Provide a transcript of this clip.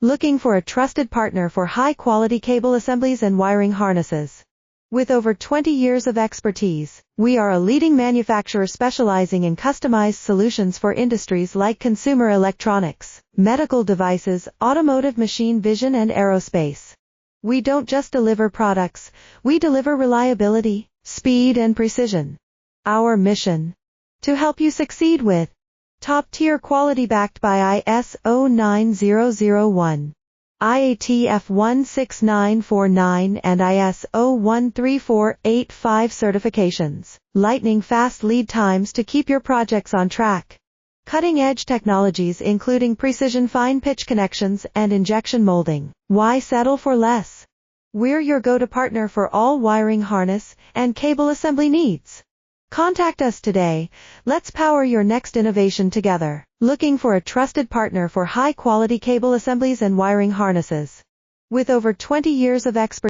Looking for a trusted partner for high-quality cable assemblies and wiring harnesses? With over 20 years of expertise, we are a leading manufacturer specializing in customized solutions for industries like consumer electronics, medical devices, automotive machine vision and aerospace. We don't just deliver products, we deliver reliability, speed and precision. Our mission: to help you succeed with top-tier quality backed by ISO 9001, IATF 16949 and ISO 13485 certifications, lightning-fast lead times to keep your projects on track. Cutting-edge technologies including precision fine-pitch connections and injection molding. Why settle for less? We're your go-to partner for all wiring harness and cable assembly needs. Contact us today. Let's power your next innovation together. Looking for a trusted partner for high-quality cable assemblies and wiring harnesses? With over 20 years of expertise,